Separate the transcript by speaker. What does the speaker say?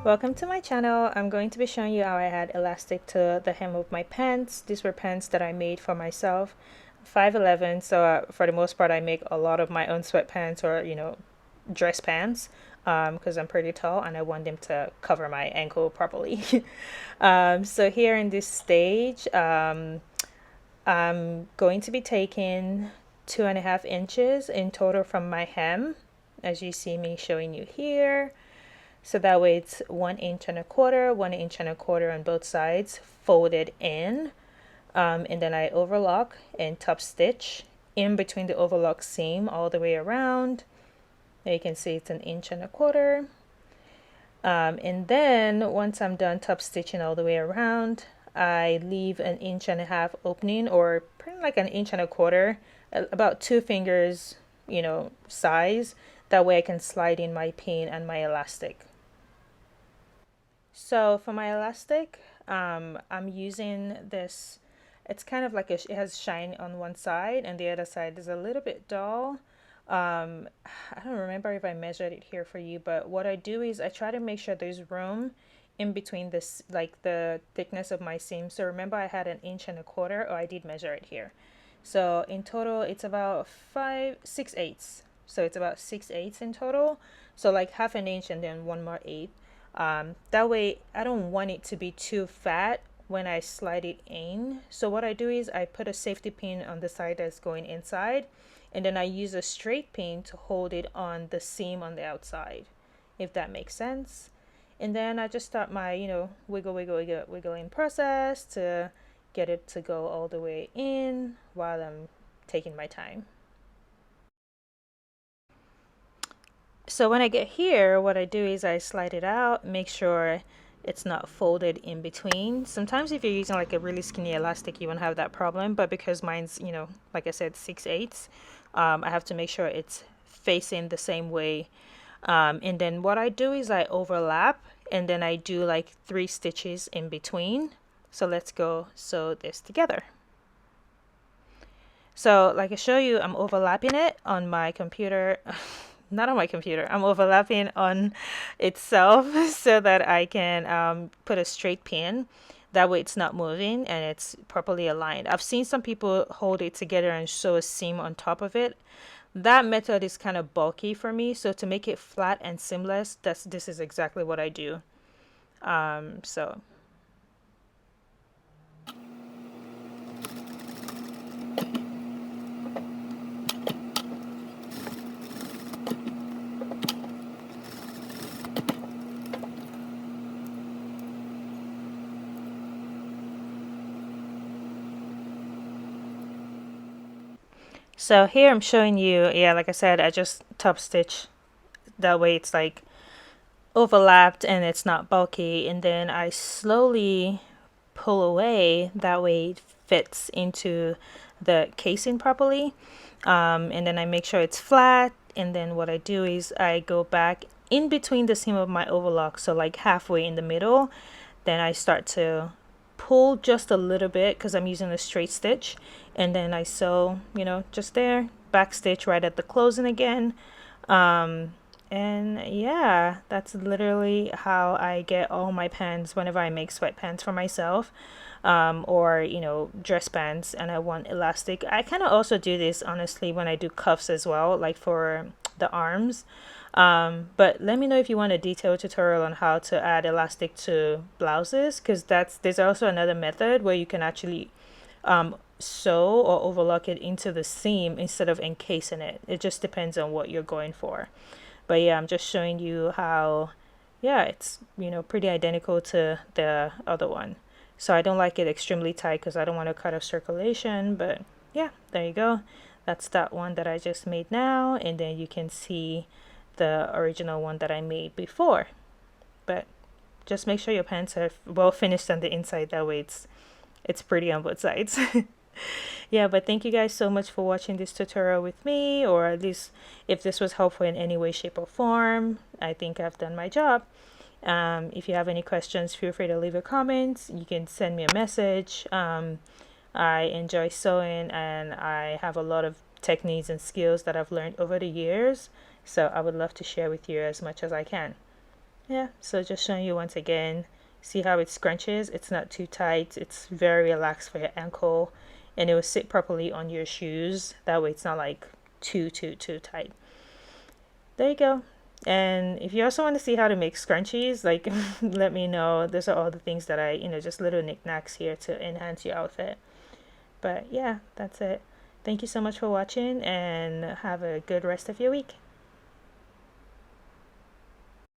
Speaker 1: Welcome to my channel. I'm going to be showing you how I add elastic to the hem of my pants. These were pants that I made for myself. 5'11", so for the most part I make a lot of my own sweatpants or dress pants because I'm pretty tall and I want them to cover my ankle properly. So here in this stage, I'm going to be taking 2.5 inches in total from my hem, as you see me showing you here. So that way it's 1.25 inches, 1.25 inches on both sides, folded in. And then I overlock and top stitch in between the overlock seam all the way around. Now you can see it's 1.25 inches. And then once I'm done top stitching all the way around, I leave 1.5 inch opening, or pretty like 1.25 inches, about 2 fingers, size. That way I can slide in my pin and my elastic. So for my elastic, I'm using this. It's kind of like it has shine on one side and the other side is a little bit dull. I don't remember if I measured it here for you, but what I do is I try to make sure there's room in between this, like the thickness of my seam. So remember I had 1.25 inches, or I did measure it here. So in total, it's about 6/8. So it's about 6/8 in total. So like half an inch and then one more eighth. That way I don't want it to be too fat when I slide it in. So what I do is I put a safety pin on the side that's going inside, and then I use a straight pin to hold it on the seam on the outside, if that makes sense. And then I just start my, wiggling process to get it to go all the way in while I'm taking my time. So when I get here, what I do is I slide it out, make sure it's not folded in between. Sometimes if you're using like a really skinny elastic, you won't have that problem, but because mine's, like I said, 6/8, I have to make sure it's facing the same way. And then what I do is I overlap and then I do like 3 stitches in between. So let's go sew this together. So like I show you, I'm overlapping it on my computer. Not on my computer. I'm overlapping on itself so that I can put a straight pin. That way it's not moving and it's properly aligned. I've seen some people hold it together and sew a seam on top of it. That method is kind of bulky for me. So to make it flat and seamless, this is exactly what I do. So So here I'm showing you, yeah, like I said, I just top stitch. That way it's like overlapped and it's not bulky. And then I slowly pull away. That way it fits into the casing properly. And then I make sure it's flat. And then what I do is I go back in between the seam of my overlock. So like halfway in the middle. Then I start to pull just a little bit because I'm using a straight stitch, and then I sew, just there, back stitch right at the closing again. And yeah, that's literally how I get all my pants whenever I make sweatpants for myself, or dress pants and I want elastic. I kind of also do this honestly when I do cuffs as well, like for the arms. But let me know if you want a detailed tutorial on how to add elastic to blouses, because there's also another method where you can actually sew or overlock it into the seam instead of encasing it. It just depends on what you're going for. But yeah, I'm just showing you how, yeah, it's pretty identical to the other one. So I don't like it extremely tight because I don't want to cut off circulation. But yeah, there you go. That's that one that I just made now, and then you can see the original one that I made before. But just make sure your pants are well finished on the inside, that way it's pretty on both sides. Yeah, but thank you guys so much for watching this tutorial with me, or at least if this was helpful in any way, shape, or form. I think I've done my job. If you have any questions, feel free to leave a comment. You can send me a message. I enjoy sewing and I have a lot of techniques and skills that I've learned over the years, so I would love to share with you as much as I can. Yeah, so just showing you once again. See how it scrunches? It's not too tight. It's very relaxed for your ankle, and it will sit properly on your shoes. That way it's not like too tight. There you go. And if you also want to see how to make scrunchies, like let me know. Those are all the things that just little knickknacks here to enhance your outfit. But yeah, that's it. Thank you so much for watching and have a good rest of your week.